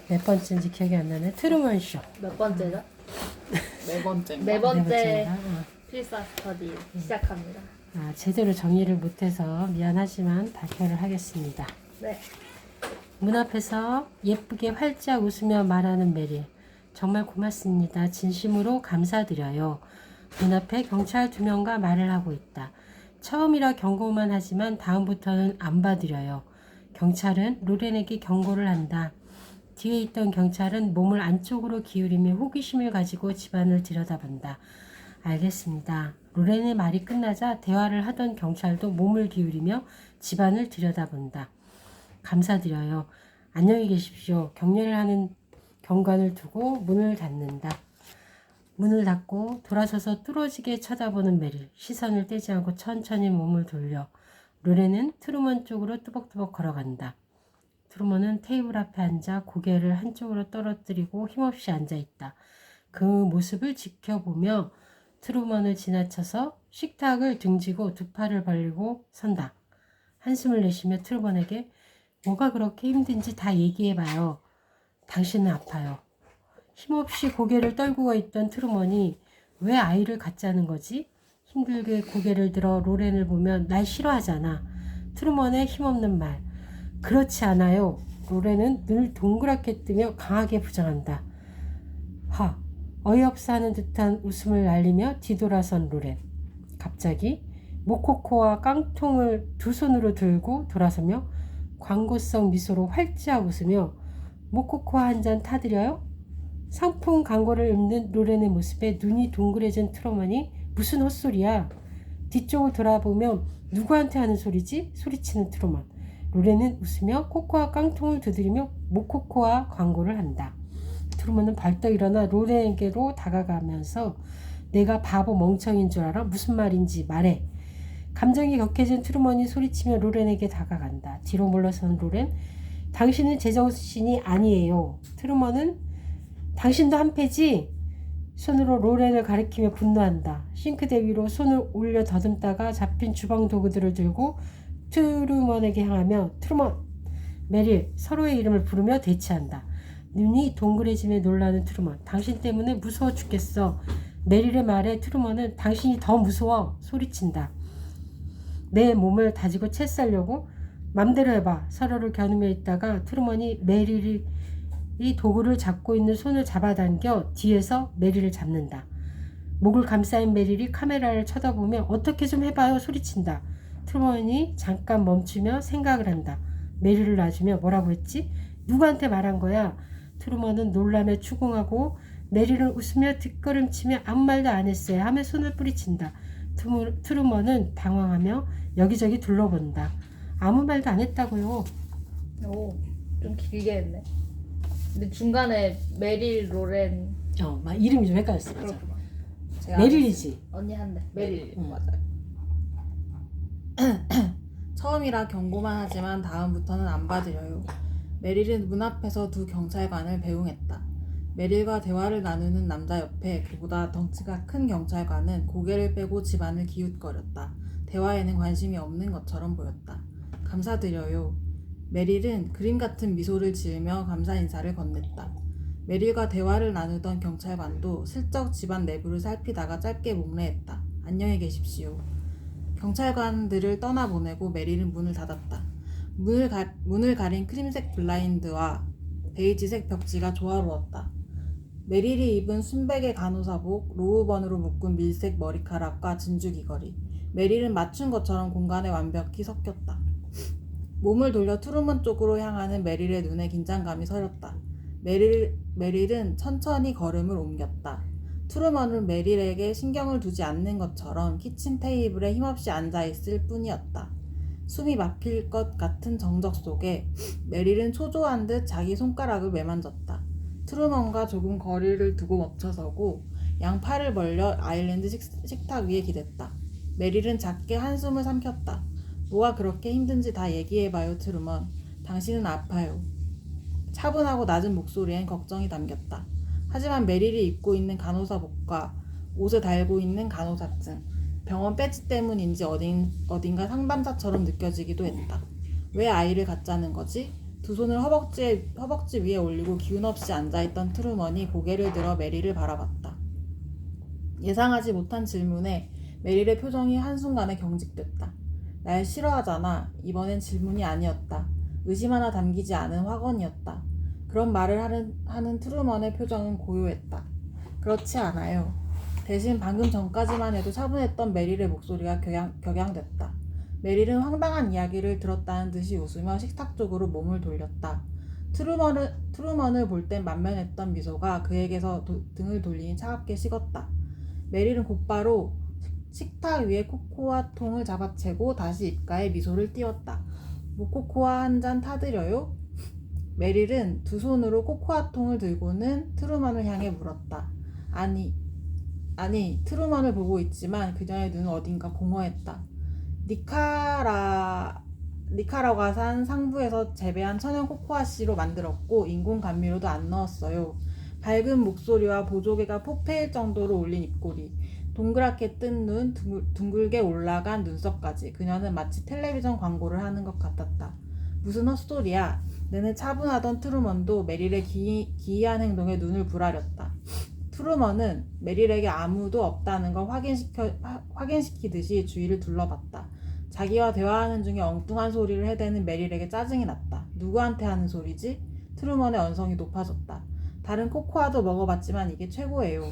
몇 번째인지 기억이 안 나네. 트루먼 쇼. 몇 번째죠? 네 번째. 네 번째 번째인가? 필사 스터디 시작합니다. 제대로 정리를 못해서 미안하지만 발표를 하겠습니다. 네. 문 앞에서 예쁘게 활짝 웃으며 말하는 메릴. 정말 고맙습니다. 진심으로 감사드려요. 문 앞에 경찰 2명과 말을 하고 있다. 처음이라 경고만 하지만 다음부터는 안 봐드려요. 경찰은 로렌에게 경고를 한다. 뒤에 있던 경찰은 몸을 안쪽으로 기울이며 호기심을 가지고 집안을 들여다본다. 알겠습니다. 로렌의 말이 끝나자 대화를 하던 경찰도 몸을 기울이며 집안을 들여다본다. 감사드려요. 안녕히 계십시오. 격려를 하는 경관을 두고 문을 닫는다. 문을 닫고 돌아서서 뚫어지게 쳐다보는 메릴. 시선을 떼지 않고 천천히 몸을 돌려 로렌은 트루먼 쪽으로 뚜벅뚜벅 걸어간다. 트루먼은 테이블 앞에 앉아 고개를 한쪽으로 떨어뜨리고 힘없이 앉아있다. 그 모습을 지켜보며 트루먼을 지나쳐서 식탁을 등지고 두 팔을 벌리고 선다. 한숨을 내쉬며 트루먼에게 뭐가 그렇게 힘든지 다 얘기해봐요. 당신은 아파요. 힘없이 고개를 떨구고 있던 트루먼이 왜 아이를 갖자는 거지? 힘들게 고개를 들어 로렌을 보면 날 싫어하잖아. 트루먼의 힘없는 말. 그렇지 않아요. 로렌은 눈을 동그랗게 뜨며 강하게 부정한다. 어이없어 하는 듯한 웃음을 날리며 뒤돌아선 로렌. 갑자기 모코코와 깡통을 두 손으로 들고 돌아서며 광고성 미소로 활짝 웃으며 모코코와 한 잔 타드려요? 상품 광고를 읊는 로렌의 모습에 눈이 동그래진 트루먼이 무슨 헛소리야. 뒤쪽을 돌아보며 누구한테 하는 소리지? 소리치는 트루먼. 로렌은 웃으며 코코아 깡통을 두드리며 모코코아 광고를 한다. 트루먼은 벌떡 일어나 로렌에게로 다가가면서 내가 바보 멍청인 줄 알아? 무슨 말인지 말해. 감정이 격해진 트루먼이 소리치며 로렌에게 다가간다. 뒤로 물러서는 로렌. 당신은 제정신이 아니에요. 트루먼은 당신도 한패지? 손으로 로렌을 가리키며 분노한다. 싱크대 위로 손을 올려 더듬다가 잡힌 주방 도구들을 들고 트루먼에게 향하며 트루먼, 메릴 서로의 이름을 부르며 대치한다. 눈이 동그래지며 놀라는 트루먼. 당신 때문에 무서워 죽겠어. 메릴의 말에 트루먼은 당신이 더 무서워 소리친다. 내 몸을 다지고 채싸려고? 맘대로 해봐. 서로를 겨누며 있다가 트루먼이 메릴이 도구를 잡고 있는 손을 잡아당겨 뒤에서 메릴을 잡는다. 목을 감싸인 메릴이 카메라를 쳐다보며 어떻게 좀 해봐요 소리친다. 트루먼이 잠깐 멈추며 생각을 한다. 메릴을 놔주며 뭐라고 했지? 누구한테 말한 거야? 트루먼은 놀라며 추궁하고 메릴은 웃으며 뒷걸음치며 아무 말도 안 했어요 하며 손을 뿌리친다. 트루먼은 당황하며 여기저기 둘러본다. 아무 말도 안 했다고요. 오, 좀 길게 했네. 근데 중간에 메릴, 로렌. 막 이름이 좀 헷갈렸어. 맞아. 그렇구나. 메릴이지. 언니 한대. 메릴. 맞아요. 처음이라 경고만 하지만 다음부터는 안 봐드려요. 메릴은 문 앞에서 두 경찰관을 배웅했다. 메릴과 대화를 나누는 남자 옆에 그보다 덩치가 큰 경찰관은 고개를 빼고 집안을 기웃거렸다. 대화에는 관심이 없는 것처럼 보였다. 감사드려요. 메릴은 그림 같은 미소를 지으며 감사 인사를 건넸다. 메릴과 대화를 나누던 경찰관도 슬쩍 집안 내부를 살피다가 짧게 목례했다. 안녕히 계십시오. 경찰관들을 떠나보내고 메릴은 문을 닫았다. 문을 가린 크림색 블라인드와 베이지색 벽지가 조화로웠다. 메릴이 입은 순백의 간호사복, 로우번으로 묶은 밀색 머리카락과 진주 귀걸이. 메릴은 맞춘 것처럼 공간에 완벽히 섞였다. 몸을 돌려 트루먼 쪽으로 향하는 메릴의 눈에 긴장감이 서렸다. 메릴은 천천히 걸음을 옮겼다. 트루먼은 메릴에게 신경을 두지 않는 것처럼 키친 테이블에 힘없이 앉아있을 뿐이었다. 숨이 막힐 것 같은 정적 속에 메릴은 초조한 듯 자기 손가락을 매만졌다. 트루먼과 조금 거리를 두고 멈춰서고 양팔을 벌려 아일랜드 식탁 위에 기댔다. 메릴은 작게 한숨을 삼켰다. 뭐가 그렇게 힘든지 다 얘기해봐요, 트루먼. 당신은 아파요. 차분하고 낮은 목소리엔 걱정이 담겼다. 하지만 메릴이 입고 있는 간호사복과 옷에 달고 있는 간호사증, 병원 배지 때문인지 어딘가 상담사처럼 느껴지기도 했다. 왜 아이를 갖자는 거지? 두 손을 허벅지 위에 올리고 기운 없이 앉아있던 트루먼이 고개를 들어 메릴을 바라봤다. 예상하지 못한 질문에 메릴의 표정이 한순간에 경직됐다. 날 싫어하잖아. 이번엔 질문이 아니었다. 의심 하나 담기지 않은 확언이었다. 그런 말을 하는 트루먼의 표정은 고요했다. 그렇지 않아요. 대신 방금 전까지만 해도 차분했던 메릴의 목소리가 격양됐다. 메릴은 황당한 이야기를 들었다는 듯이 웃으며 식탁 쪽으로 몸을 돌렸다. 트루먼을 볼 땐 만면했던 미소가 그에게서 등을 돌리니 차갑게 식었다. 메릴은 곧바로 식탁 위에 코코아 통을 잡아채고 다시 입가에 미소를 띄웠다. 모코코아 한 잔 타드려요? 메릴은 두 손으로 코코아 통을 들고는 트루먼을 향해 물었다. 아니, 트루먼을 보고 있지만 그녀의 눈은 어딘가 공허했다. 니카라과산 상부에서 재배한 천연 코코아씨로 만들었고 인공 감미료도 안 넣었어요. 밝은 목소리와 보조개가 포페일 정도로 올린 입꼬리, 동그랗게 뜬 눈, 둥글게 올라간 눈썹까지 그녀는 마치 텔레비전 광고를 하는 것 같았다. 무슨 헛소리야. 내내 차분하던 트루먼도 메릴의 기이한 행동에 눈을 부라렸다. 트루먼은 메릴에게 아무도 없다는 걸 확인시키듯이 주위를 둘러봤다. 자기와 대화하는 중에 엉뚱한 소리를 해대는 메릴에게 짜증이 났다. 누구한테 하는 소리지? 트루먼의 언성이 높아졌다. 다른 코코아도 먹어봤지만 이게 최고예요.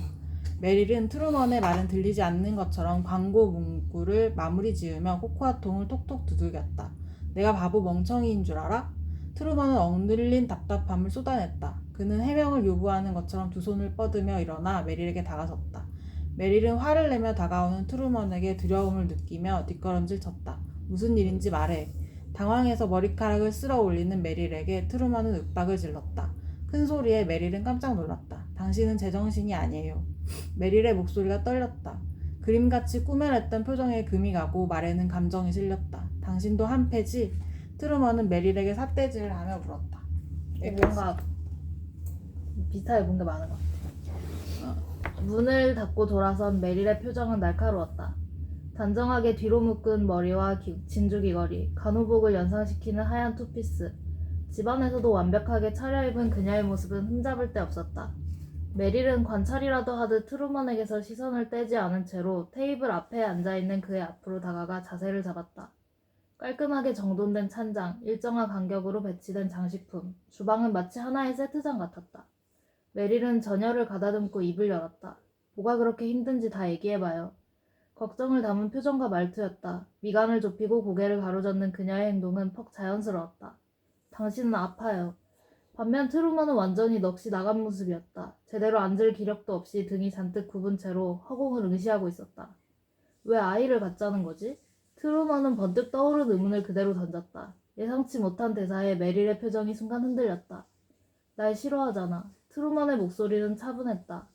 메릴은 트루먼의 말은 들리지 않는 것처럼 광고 문구를 마무리 지으며 코코아 통을 톡톡 두들겼다. 내가 바보 멍청이인 줄 알아? 트루먼은 억눌린 답답함을 쏟아냈다. 그는 해명을 요구하는 것처럼 두 손을 뻗으며 일어나 메릴에게 다가섰다. 메릴은 화를 내며 다가오는 트루먼에게 두려움을 느끼며 뒷걸음질 쳤다. 무슨 일인지 말해. 당황해서 머리카락을 쓸어 올리는 메릴에게 트루먼은 윽박을 질렀다. 큰 소리에 메릴은 깜짝 놀랐다. 당신은 제정신이 아니에요. 메릴의 목소리가 떨렸다. 그림같이 꾸며냈던 표정에 금이 가고 말에는 감정이 실렸다. 당신도 한패지? 트루먼은 메릴에게 삿대질을 하며 물었다. 뭔가 비슷하게 본 게 많은 것 같아. 문을 닫고 돌아선 메릴의 표정은 날카로웠다. 단정하게 뒤로 묶은 머리와 진주 귀걸이, 간호복을 연상시키는 하얀 투피스. 집안에서도 완벽하게 차려입은 그녀의 모습은 흠잡을 데 없었다. 메릴은 관찰이라도 하듯 트루먼에게서 시선을 떼지 않은 채로 테이블 앞에 앉아있는 그의 앞으로 다가가 자세를 잡았다. 깔끔하게 정돈된 찬장, 일정한 간격으로 배치된 장식품, 주방은 마치 하나의 세트장 같았다. 메릴은 전열을 가다듬고 입을 열었다. 뭐가 그렇게 힘든지 다 얘기해봐요. 걱정을 담은 표정과 말투였다. 미간을 좁히고 고개를 가로젓는 그녀의 행동은 퍽 자연스러웠다. 당신은 아파요. 반면 트루먼은 완전히 넋이 나간 모습이었다. 제대로 앉을 기력도 없이 등이 잔뜩 굽은 채로 허공을 응시하고 있었다. 왜 아이를 갖자는 거지? 트루먼은 번뜩 떠오른 의문을 그대로 던졌다. 예상치 못한 대사에 메릴의 표정이 순간 흔들렸다. 날 싫어하잖아. 트루먼의 목소리는 차분했다.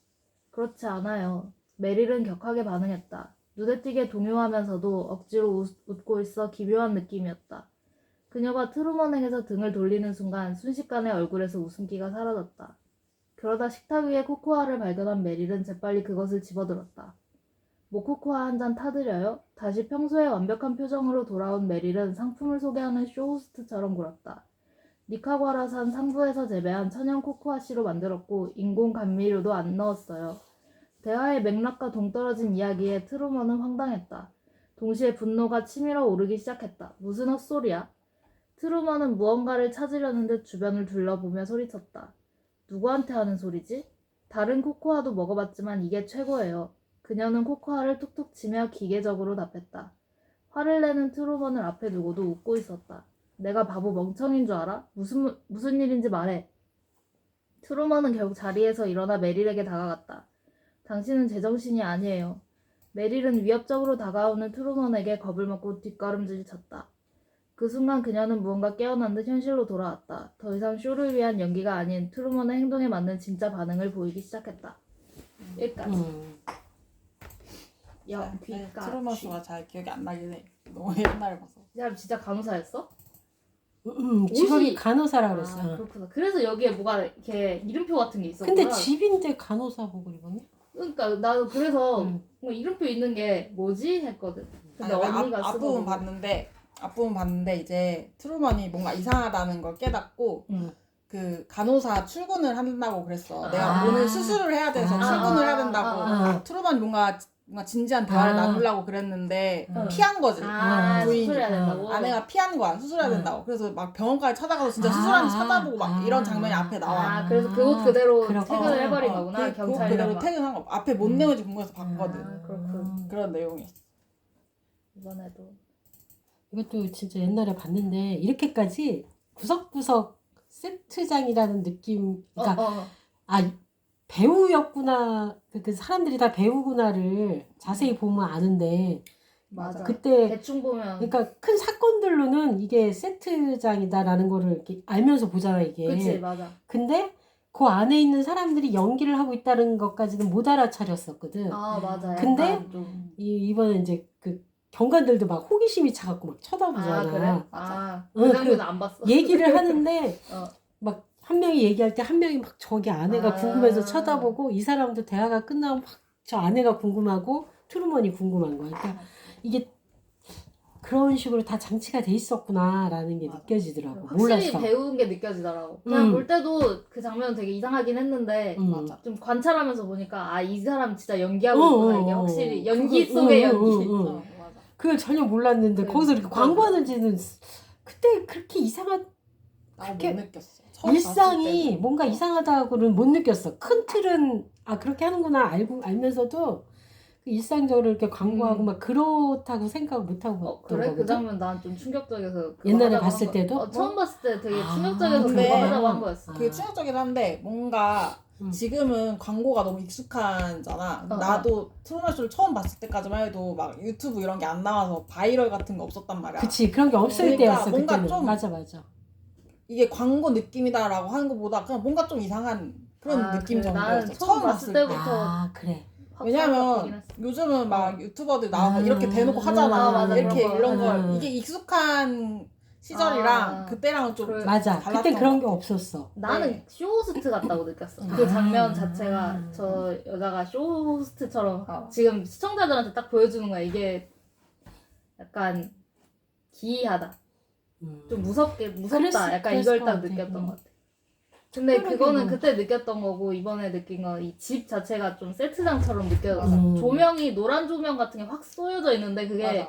그렇지 않아요. 메릴은 격하게 반응했다. 눈에 띄게 동요하면서도 억지로 웃고 있어 기묘한 느낌이었다. 그녀가 트루먼에게서 등을 돌리는 순간 순식간에 얼굴에서 웃음기가 사라졌다. 그러다 식탁 위에 코코아를 발견한 메릴은 재빨리 그것을 집어들었다. 모코코아 한 잔 타드려요? 다시 평소의 완벽한 표정으로 돌아온 메릴은 상품을 소개하는 쇼호스트처럼 굴었다. 니카과라산 상부에서 재배한 천연 코코아씨로 만들었고 인공 감미료도 안 넣었어요. 대화의 맥락과 동떨어진 이야기에 트루먼은 황당했다. 동시에 분노가 치밀어 오르기 시작했다. 무슨 헛소리야? 트루먼은 무언가를 찾으려는 듯 주변을 둘러보며 소리쳤다. 누구한테 하는 소리지? 다른 코코아도 먹어봤지만 이게 최고예요. 그녀는 코코아를 툭툭 치며 기계적으로 답했다. 화를 내는 트루먼을 앞에 두고도 웃고 있었다. 내가 바보 멍청인 줄 알아? 무슨 일인지 말해. 트루먼은 결국 자리에서 일어나 메릴에게 다가갔다. 당신은 제정신이 아니에요. 메릴은 위협적으로 다가오는 트루먼에게 겁을 먹고 뒷걸음질 쳤다. 그 순간 그녀는 무언가 깨어난 듯 현실로 돌아왔다. 더 이상 쇼를 위한 연기가 아닌 트루먼의 행동에 맞는 진짜 반응을 보이기 시작했다. 여기까지. 여기까지. 트루먼 씨가 잘 기억이 안 나긴 해. 너무 옛날에 봐서. 이 사람 진짜 간호사였어? 직업이 옷이- 간호사라 그랬어. 아, 그렇구나. 그래서 여기에 뭐가 이렇게 이름표 같은 게 있었구나. 근데 집인데 간호사복을 입었네? 그러니까 나도 그래서 응. 뭐 이름표 있는 게 뭐지 했거든. 근데 아니, 언니가 쓰고 앞부분 봤는데 앞부분 봤는데 이제 트루먼이 뭔가 이상하다는 걸 깨닫고 음. 그 간호사 출근을 한다고 그랬어. 내가 아. 오늘 수술을 해야 돼서 아. 출근을 해야 된다고. 아. 트루먼이 뭔가 진지한 대화를 아. 나누려고 그랬는데 음. 피한 거지. 부인이. 수술해야 된다고. 아내가 피한 거야. 수술해야 된다고. 그래서 막 병원까지 찾아가서 진짜 아. 수술하는지 찾아보고 막 아. 이런 장면이 앞에 나와. 그래서 그 옷 그대로 그렇구나. 퇴근을 해버린 거구나. 그옷 경찰이랑 그대로 막. 퇴근한 거. 앞에 뭔 내용인지 궁금해서 봤거든. 그렇군. 그런 내용이었어. 이번에도 이것도 진짜 옛날에 봤는데 이렇게까지 구석구석 세트장이라는 느낌, 그러니까 아 배우였구나, 그 사람들이 다 배우구나를 자세히 보면 아는데 맞아. 그때 대충 보면 그러니까 큰 사건들로는 이게 세트장이다라는 거를 이렇게 알면서 보잖아 이게. 그치 맞아. 근데 그 안에 있는 사람들이 연기를 하고 있다는 것까지는 못 알아차렸었거든. 맞아. 근데 약간 좀. 이번에 이제 그 경관들도 막 호기심이 차갖고 막 쳐다보잖아. 그래? 맞아. 그 장면 안 봤어. 얘기를 하는데 어. 막 한 명이 얘기할 때 한 명이 막 저기 아내가 궁금해서 쳐다보고 이 사람도 대화가 끝나면 막 저 아내가 궁금하고 트루먼이 궁금한 거야. 그러니까 이게 그런 식으로 다 장치가 돼 있었구나라는 게 맞아. 느껴지더라고. 확실히 몰랐어. 배운 게 느껴지더라고. 그냥 볼 때도 그 장면 되게 이상하긴 했는데 맞아. 좀 관찰하면서 보니까 이 사람 진짜 연기하고 있구나. 이게 확실히 연기 그거, 속의 연기. 맞아. 그걸 전혀 몰랐는데 그, 거기서 이렇게 맞아. 광고하는지는 그때 그렇게 이상한 나도 못 그렇게 느꼈어. 처음 봤을 일상이 때는. 뭔가 이상하다고는 못 느꼈어. 큰 틀은 그렇게 하는구나 알면서도 그 일상적으로 이렇게 광고하고 막 그렇다고 생각을 못 하고 그래? 거거든. 그 장면 난 좀 충격적이어서 그거 옛날에 하자고 봤을 한 때도? 처음 봤을 때 되게 아, 충격적이어서 근데- 그거 하자고 한 거였어. 그게 충격적이긴 한데 뭔가 지금은 광고가 너무 익숙하잖아. 나도 트루먼 쇼를 처음 봤을 때까지만 해도 막 유튜브 이런 게 안 나와서 바이럴 같은 거 없었단 말이야. 그치, 그런 게 없을 그러니까 때였어 뭔가 그때는. 좀 맞아. 이게 광고 느낌이다라고 하는 것보다 그냥 뭔가 좀 이상한 그런 느낌 그래. 정도였어. 나는 처음 봤을 때부터 그래. 확 왜냐면 생각하긴 했어. 요즘은 막 유튜버들 나와서 이렇게 대놓고 하잖아. 맞아, 이렇게 그런 거. 이런 걸 이게 익숙한 시절이랑 그때랑은 좀 그래. 맞아. 달랐던 그때 그런 것 게 같아. 없었어. 나는 네. 쇼호스트 같다고 느꼈어. 아. 그 장면 자체가 저 여자가 쇼호스트처럼 지금 시청자들한테 딱 보여주는 거야. 이게 약간 기이하다. 좀 무섭다. 약간 이걸 딱 느꼈던 것 같아. 근데 특별하게 그거는 뭐. 그때 느꼈던 거고 이번에 느낀 건 이 집 자체가 좀 세트장처럼 느껴졌어. 음. 조명이 노란 조명 같은 게 확 쏘여져 있는데 그게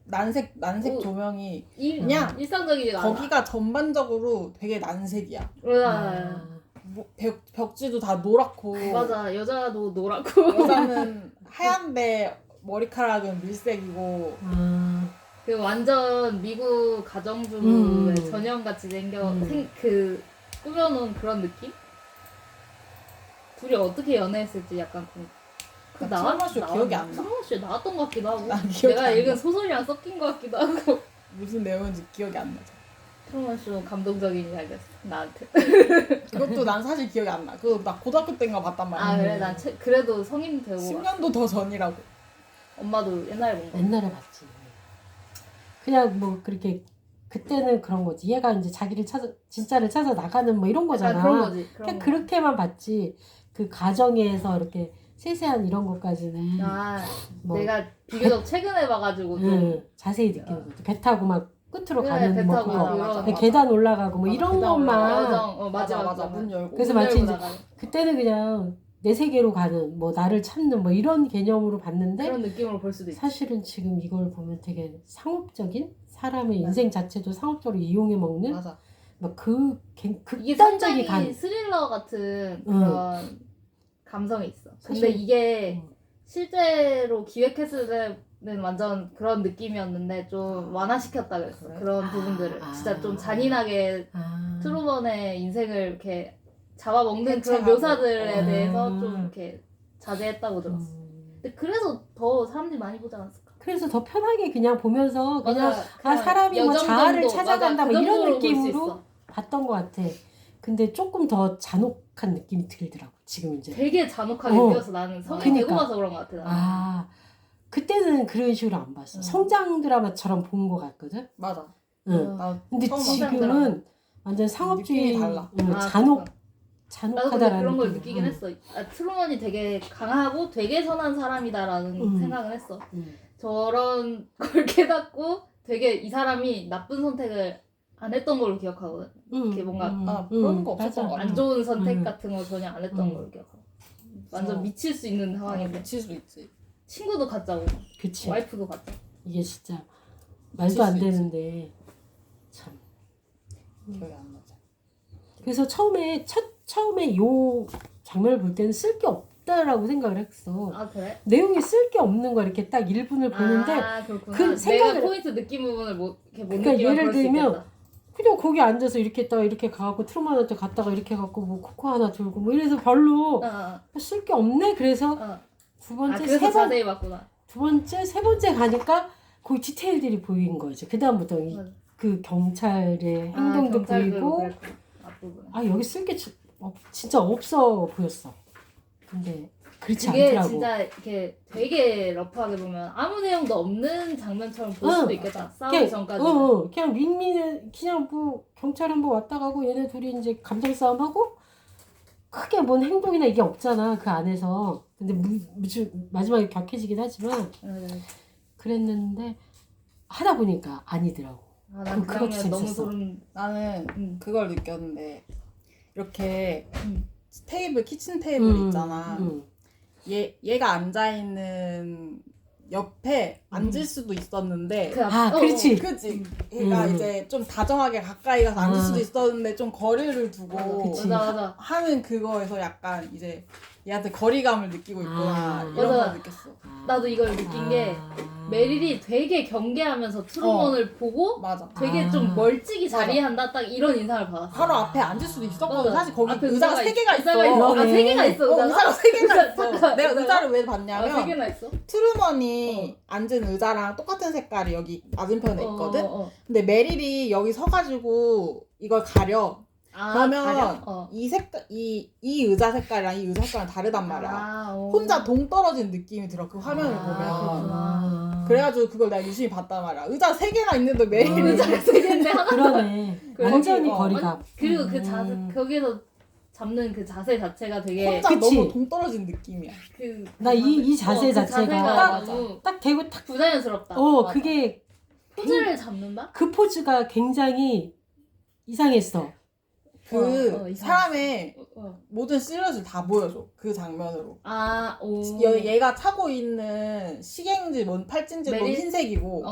맞아. 난색 오. 조명이 그냥 일상적이지가 않아. 거기가 전반적으로 되게 난색이야. 맞아. 뭐, 벽지도 다 노랗고 맞아. 여자도 노랗고 여자는 하얀데 머리카락은 밀색이고 그 완전 미국 가정주부의 전형같이 그 꾸며놓은 그런 느낌? 둘이 어떻게 연애했을지 약간 트루먼 쇼 기억이 안 나. 트루먼 쇼에 나왔던 것 같기도 하고 난 기억이 내가 안 읽은 나. 소설이랑 섞인 것 같기도 하고 무슨 내용인지 기억이 안 나죠. 트루먼 쇼 감동적인 이야기였어 나한테. 그것도 난 사실 기억이 안 나. 그거 나 고등학교 때인가 봤단 말이야. 그래 난 그래도 성인 되고 10년도 더 전이라고. 엄마도 옛날에 본 거. 옛날에 봤지. 그냥 뭐 그렇게 그때는 그런 거지. 얘가 이제 자기를 진짜를 찾아 나가는 뭐 이런 거잖아. 그런 거지. 그냥 그렇게만 봤지. 그 가정에서 이렇게 세세한 이런 것까지는 뭐, 내가 비교적 최근에 봐가지고 좀 자세히 느끼는 거죠. 배 타고 막 끝으로 그래, 가는 배 뭐 타고 그거. 맞아, 그 맞아. 계단 올라가고 뭐 맞아, 이런 계단 것만. 맞아 문 열고. 그래서 문 마치 열고 이제 나가는 그때는 그냥 내 세계로 가는 뭐 나를 찾는 뭐 이런 개념으로 봤는데 그런 느낌으로 볼 수도 있지. 사실은 지금 이걸 보면 되게 상업적인 사람의 인생 자체도 상업적으로 이용해 먹는 맞아. 막그 이게 극단적인 상당히 스릴러 같은 응. 그런 감성이 있어. 근데 사실- 이게 응. 실제로 기획했을 때는 완전 그런 느낌이었는데 좀 완화시켰다 그랬어. 그래? 그런 부분들을 아. 진짜 좀 잔인하게 트루먼의 인생을 이렇게 잡아먹는 그런 해체하고. 묘사들에 대해서 아. 좀 이렇게 자제했다고 들었어. 근데 그래서 더 사람들이 많이 보지 않았을까? 그래서 더 편하게 그냥 보면서 그냥 맞아. 사람이 뭐 여정 자아를 정도, 찾아간다 맞아. 뭐 그 이런 정도로 볼수 느낌으로 있어. 봤던 것 같아. 근데 조금 더 잔혹한 느낌이 들더라고 지금 이제. 되게 잔혹하게 어. 느껴서 나는 성인 되고 그러니까. 봐서 그런 것 같아. 나는. 그때는 그런 식으로 안 봤어. 성장 드라마처럼 본 것 같거든. 맞아. 응. 나 근데 처음 지금은 완전 상업주의 느낌이 달라. 응, 아, 잔혹 나도 근데 잔혹하다라는 그런 걸 느낌. 느끼긴 했어. 트루먼이 되게 강하고 되게 선한 사람이다라는 생각은 했어. 저런 걸 깨닫고 되게 이 사람이 나쁜 선택을 안 했던 걸로 기억하거든. 이렇게 뭔가 그런 거 없었던 맞아. 것 같아. 안 좋은 선택 음. 같은 거 전혀 안 했던 걸로 기억하고. 완전 어. 미칠 수 있는 상황인데 미칠 수도 있지. 친구도 가짜고 그치. 와이프도 가짜. 이게 진짜 말도 안 수 있지. 되는데 참. 기억이 안 나지. 그래서 처음에 요 장면을 볼 때는 쓸 게 없다라고 생각을 했어. 아 그래? 내용이 쓸 게 없는 거 이렇게 딱 1분을 보는데 아 그렇구나. 그 생각을- 내가 포인트 느낀 부분을 못 그러니까 느끼면 예를 그럴 수 들면 있겠다. 그냥 거기 앉아서 이렇게 했다가 이렇게 가고 트루먼한테 갔다가 이렇게 갖고 뭐 코코 하나 들고 뭐 이래서 별로 쓸 게 없네. 그래서 두 아 번째 그래서 자세히 봤구나. 세 번째 가니까 거기 디테일들이 보이는 거지. 그 다음부터 맞아. 그 경찰의 행동도 보이고 앞부분에. 아 여기 쓸 게 진짜 없어 보였어. 근데 그렇지 이게 않더라고. 진짜 이렇게 되게 러프하게 보면 아무 내용도 없는 장면처럼 볼 응. 수도 있겠다. 싸우기 전까지. 그냥 밍밍은 그냥 뭐 경찰 한번 왔다 가고 얘네 둘이 이제 감정 싸움하고 크게 뭔 행동이나 이게 없잖아 그 안에서. 근데 마지막에 격해지긴 하지만 그랬는데 하다 보니까 아니더라고. 아난 그 그것도 장면 너무 재밌었어. 소름. 나는 그걸 느꼈는데 이렇게 음. 테이블 키친 테이블 있잖아. 음. 얘가 앉아 있는 옆에 앉을 수도 있었는데 그 아 그렇지. 그치? 얘가 음. 이제 좀 다정하게 가까이 가서 앉을 아. 수도 있었는데 좀 거리를 두고 그치. 맞아. 하는 그거에서 약간 이제 얘한테 거리감을 느끼고 있구나 아. 이런 맞아. 걸 느꼈어. 나도 이걸 느낀 게 메릴이 되게 경계하면서 트루먼을 보고 맞아. 되게 좀 멀찍이 자리한다 딱 이런 인상을 받았어. 바로 앞에 앉을 수도 있었거든. 맞아. 사실 거기 앞에 의자가 의자가 3개가 있어. 의자가 있어. 아, 3개가 있어, 의자가? 의자가 3개가 있어. 잠깐, 내가 의자가? 의자를 왜 아, 봤냐면 3개나 있어? 트루먼이 앉은 의자랑 똑같은 색깔이 여기 맞은편에 있거든. 근데 메릴이 여기 서가지고 이걸 가려. 아, 그러면 가려? 이 색깔 이 의자 색깔이랑 이 의자 색깔은 다르단 말이야. 아, 혼자 동떨어진 느낌이 들어 그 화면을 아, 보면. 그렇구나. 그래가지고 그걸 내가 유심히 봤단 말이야. 의자 3개나 있는데 메릴이 의자가 3개인데 하나. 그러네. 그래. 완전히 어, 거리가. 그리고 그 자세, 거기서 잡는 그 자세 자체가 되게 혼자 그치. 너무 동떨어진 느낌이야. 나 이 자세 그 자체가 너무 딱 대고 딱 부자연스럽다. 맞아. 그게 포즈를 잡는다? 그 포즈가 굉장히 이상했어. 그 이상했어. 사람의 모든 실루엣을 다 보여줘. 그 장면으로. 아, 오. 얘가 차고 있는 시계인지 뭔 팔찌인지 뭔 메릴? 흰색이고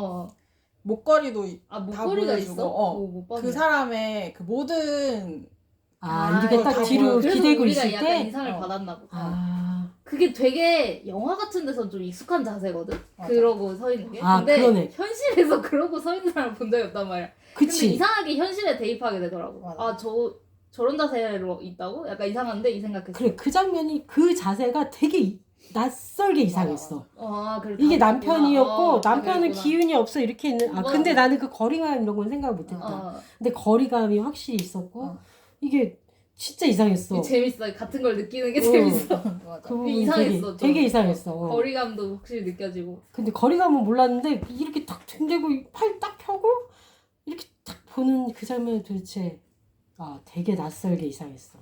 목걸이도 아, 다 목걸이가 보여주고, 있어? 오, 못 봤네. 그 사람의 그 모든 이렇게 딱 다 뒤로 보여. 그래서 기대고 우리가 있을 약간 때 인상을 받았나 보다. 그게 되게 영화 같은 데서 좀 익숙한 자세거든? 맞아. 그러고 서 있는 게. 아, 근데 그러네. 현실에서 그러고 서 있는 사람을 본 적이 없단 말이야. 근데 그치. 이상하게 현실에 대입하게 되더라고. 맞아. 저런 자세로 있다고? 약간 이상한데? 이 생각했어. 그래 그 장면이 그 자세가 되게 낯설게 이상했어. 그래, 이게 다 남편이었고 그랬구나. 남편은 그랬구나. 기운이 없어 이렇게 있는. 맞아. 근데 나는 그 거리감 이런 건 생각을 못했다. 근데 거리감이 확실히 있었고 이게 진짜 이상했어. 이게 재밌어. 같은 걸 느끼는 게 어. 재밌어. 맞아. 그 부분이 이상했어. 좀. 되게 이상했어. 거리감도 확실히 느껴지고. 근데 거리감은 몰랐는데 이렇게 딱 등대고 팔 딱 펴고 이렇게 딱 보는 그 장면이 도대체 되게 낯설게 이상했어.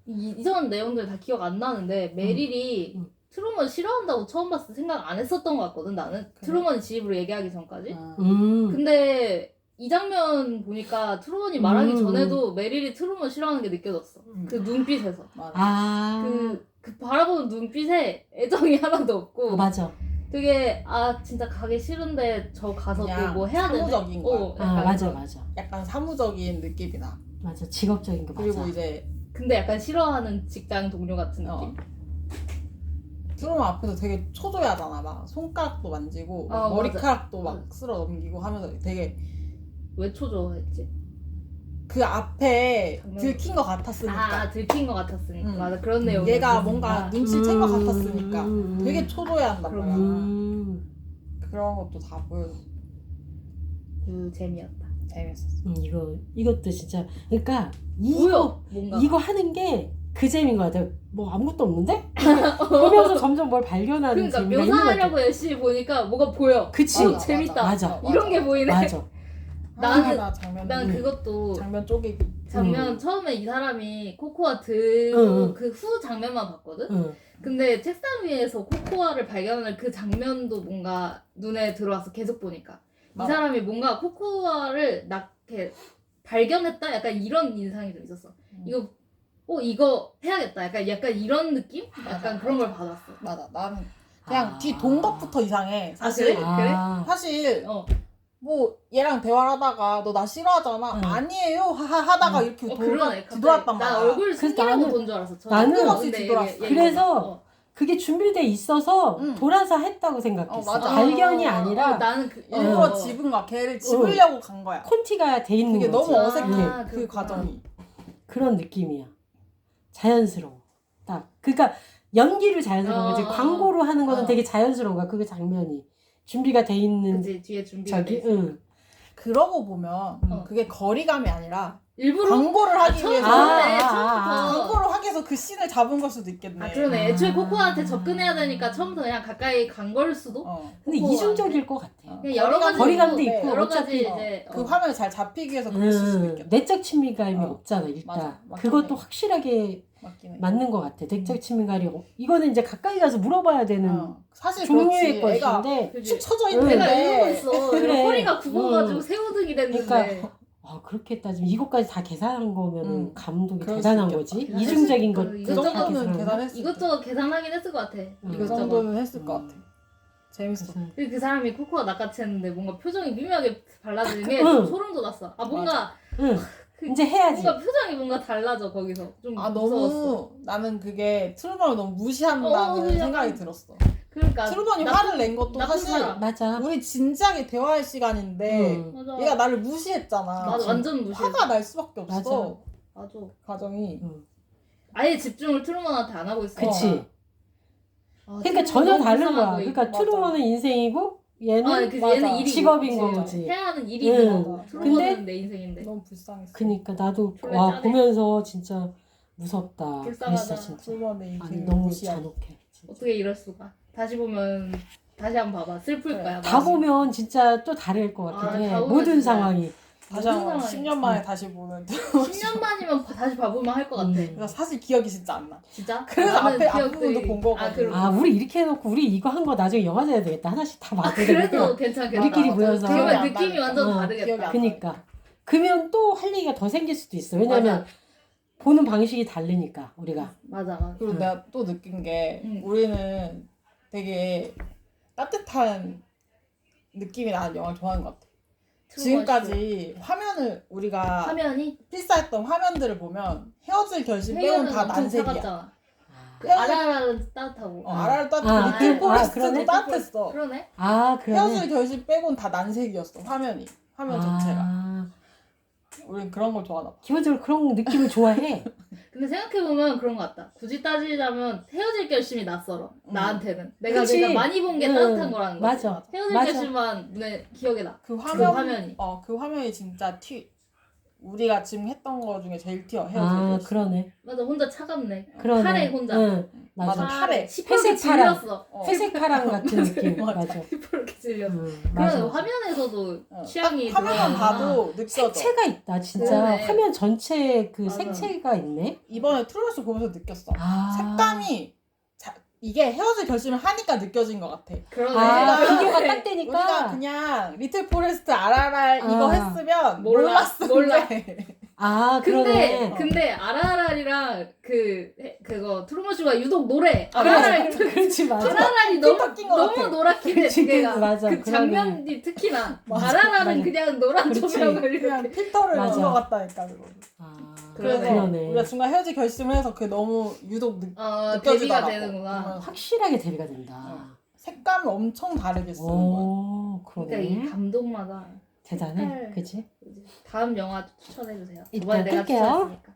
이전 내용들 다 기억 안 나는데 메릴이 트루먼 싫어한다고 처음 봤을 때 생각 안 했었던 것 같거든 나는. 그래? 트루먼 지입으로 얘기하기 전까지. 음. 근데 이 장면 보니까 트루먼이 말하기 전에도 메릴이 트루먼 싫어하는 게 느껴졌어. 그 눈빛에서. 맞아. 그 바라보는 눈빛에 애정이 하나도 없고 맞아. 되게 진짜 가기 싫은데 저 가서 또 그냥 뭐 해야 되네. 사무적인 거야. 약간 맞아 그런. 맞아. 약간 사무적인 느낌이 나. 맞아. 직업적인 거 맞아. 그리고 이제 근데 약간 싫어하는 직장 동료 같은 느낌. 트루먼 앞에서 되게 초조해하잖아. 막 손가락도 만지고 맞아. 머리카락도 막 쓸어 넘기고 하면서 되게 왜 초조했지? 그 앞에 장면. 들킨 것 같았으니까. 들킨 것 같았으니까. 응. 맞아, 그런 내용. 얘가 뭔가 눈치를 챈 것 같았으니까 되게 초조해한단 말이야. 그런 것도 다 보여줘. 재미였다. 재밌었어. 이것도 진짜 그러니까 보여 뭔가. 이거 하는 게 그 재미인 것 같아. 뭐 아무것도 없는데 보면서 점점 뭘 발견하는 그러니까 재미가 있는 것 같아. 묘사하려고 열심히 보니까 뭐가 보여. 그치. 맞아, 재밌다. 맞아. 이런 게 보이네. 맞아. 하나하나 장면. 난 그것도 장면 쪼개기. 장면 처음에 이 사람이 코코아 들고 응. 그 후 장면만 봤거든. 응. 근데 책상 위에서 코코아를 발견하는 그 장면도 뭔가 눈에 들어와서 계속 보니까 이 사람이 뭔가 코코아를 이렇게 발견했다? 약간 이런 인상이 좀 있었어. 이거 해야겠다. 약간 이런 느낌? 약간 그런 걸 받았어. 맞아. 나는 그냥 아. 뒤 동덕부터 이상해. 사실. 아, 그래? 사실 어. 뭐 얘랑 대화를 하다가 너 나 싫어하잖아. 응. 아니에요. 하다가 응. 이렇게 그러네. 뒤돌았단 나 말이야. 얼굴 숨기려고 나는- 본 줄 알았어. 나는 뜬금없이 근데 뒤돌았어. 그래서 그게 준비돼 있어서 응. 돌아서 했다고 생각했어. 맞아. 발견이 아니라 나는 일부러 집은 거야. 걔를 집으려고 간 거야. 콘티가 돼 있는 그게 거지. 너무 어색해. 아, 그 그렇구나. 과정이. 그런 느낌이야. 자연스러워. 딱. 그러니까 연기를 자연스러운 거지. 어, 어, 어. 광고로 하는 거는 어. 되게 자연스러운 거야. 그 장면이. 준비가 돼 있는 그치 뒤에 준비가 저기. 돼 있어. 응. 그러고 보면 어. 그게 거리감이 아니라 일부러 광고를 하기 처음 위해서 그러네. 아, 처음부터. 광고를 하기 위해서 그 씬을 잡은 걸 수도 있겠네. 아 그러네. 애초에 아. 코코아한테 접근해야 되니까 처음부터 그냥 가까이 간 걸 수도. 근데 코코아한테. 이중적일 것 같아. 그냥 여러 가지 거리감도 있는데 있고 여러 가지 어차피 이제 그 화면에 잘 잡히기 위해서 그랬을 수도 있겠다. 내적 친밀감이 어. 없잖아 일단. 맞아. 맞긴 그것도 해. 확실하게 맞긴 해. 맞는 것 같아. 내적 친밀감이 이거는 이제 가까이 가서 물어봐야 되는 사실 종류의 그렇지. 애가 것인데. 그지? 축 처져 응. 내가 이러고 있는데 있어. 그래. 허리가 굽어가지고 새우등이 됐는데. 그러니까 그렇게 따지면 이것까지 다 계산한 거면 감독이 그럴 대단한 수 거지. 있겠다. 이중적인 그 것들 그 정도는 계산하면. 계산했을 이것저것 계산하긴 했을 것 같아. 그 이것저것. 정도는 했을 것 같아. 재밌어. 그래서 그리고 그 사람이 코코아 낚아채 했는데 뭔가 표정이 미묘하게 달라지는 게 응. 소름 돋았어. 뭔가 응. 이제 해야지. 뭔가 표정이 뭔가 달라져 거기서. 좀 무서웠어. 너무 나는 그게 트루먼을 너무 무시한다는 그냥- 생각이 들었어. 그러니까 트루먼이 나쁜- 화를 낸 것도 나쁜 사실 사람. 맞아. 우리 진지하게 대화할 시간인데 맞아. 얘가 나를 무시했잖아. 맞아 완전 무시해. 화가 날 수밖에 없어. 맞아. 과정이. 아예 집중을 트루먼한테 안 하고 있어. 그치. 아, 그러니까 트루먼 전혀 너무 다른 불쌍한 거야. 거임. 그러니까 맞아. 트루먼은 인생이고 얘는 맞아. 얘는 일이고. 직업인 그치. 거지. 해야 하는 일이 응. 있는 거고. 트루먼은 근데 내 인생인데. 너무 불쌍했어. 그니까 나도 졸라 와 짜네. 보면서 진짜 무섭다. 불쌍하다. 그랬어 진짜. 트루먼의 아니 인생을 너무 무시하고. 잔혹해. 진짜. 어떻게 이럴 수가. 다시 보면 다시 한번 봐봐. 슬플 그래. 거야. 다 마음이. 보면 진짜 또 다를 것 같아. 다 보면 모든 진짜. 상황이. 다시 한번 무슨 10년 만에 다시 보는. 10년 만이면 다시 봐보면 할 것 같아. 그러니까 사실 기억이 진짜 안 나. 진짜? 그래서 나는 앞에 기억들이- 앞부분도 본 거거든. 그럼. 아 우리 이렇게 해놓고 우리 이거 한 거 나중에 영화 돼야 되겠다. 하나씩 다 봐도 그래도 되겠다. 괜찮겠다. 우리끼리 맞아. 모여서. 기억이 그러면 안 느낌이 나니까. 완전 어, 다르겠다. 기억이 안 그니까. 그러면 또 할 얘기가 더 생길 수도 있어. 왜냐면 맞아. 보는 방식이 다르니까 우리가. 맞아. 그리고 내가 또 느낀 게 응. 우리는 되게 따뜻한 느낌이 나는 영화를 좋아하는 것 같아. 지금까지 화면을 우리가 화면이 필사했던 화면들을 보면 헤어질 결심 빼곤 해외는 다 엄청 난색이야. 차갑잖아. 그 헤어질- 아라라는 따뜻하고. 아라를 아, 따뜻해. 리틀 아, 포레스트도 그러네. 따뜻했어. 그러네. 아 그러네. 헤어질 결심 빼곤 다 난색이었어. 화면 전체가. 아, 우린 그런 걸 좋아하나 봐. 기본적으로 그런 느낌을 좋아해. 근데 생각해보면 그런 것 같다. 굳이 따지자면 헤어질 결심이 낯설어. 나한테는. 내가 그치. 내가 많이 본 게 응, 따뜻한 거라는 거지. 맞아. 헤어질 맞아. 결심만 내 기억에 나. 그 그 화면이. 화면이. 그 화면이 진짜 우리가 지금 했던 거 중에 제일 튀어. 헤어질 아 결심. 그러네. 맞아 혼자 차갑네. 그러네. 팔에 혼자. 응, 맞아. 맞아. 팔에. 시퍼렇게 회색 파랑. 질렸어. 회색 파랑 같은 느낌. 맞아. 맞아. 시퍼렇게 질렸어. 맞아. 그런 화면에서도 취향이 딱 화면만 들어가는구나. 봐도 느껴져. 색채가 있다. 진짜 그러네. 화면 전체에 그 맞아. 색채가 있네. 이번에 트루먼쇼 보면서 느꼈어. 아. 색감이 이게 헤어질 결심을 하니까 느껴진 것 같아. 그러네. 아, 그러네. 비교가 딱 우리가 되니까. 그냥 리틀 포레스트 RRR 이거 아. 했으면 몰라. 몰랐는데 아, 그러네. 근데 아라랄이랑 그거 트루먼쇼가 유독 노래. 아, 아라랄 그렇지, 맞아. 아라랄이 틱톡 낀것 너무 같아. 노랗긴 해. 그치, 걔가. 맞아. 그 그러네. 장면이 특히나 맞아. 아라랄은 맞아. 그냥 노란 그렇지. 조명을 그냥 이렇게. 필터를 맞아. 넣은 것 같다니까 그거. 아, 그래서 그러네. 우리가 중간 헤어질 결심을 해서 그게 너무 유독 대비가 느껴지더라고. 되는구나. 보면서. 확실하게 대비가 된다. 색감을 엄청 다르게 쓰는 거야. 오, 그러니까 그러네. 이 감동마다 대단해. 색깔. 그치? 다음 영화 추천해 주세요. 일단 저번에 내가 끌게요. 추천했으니까.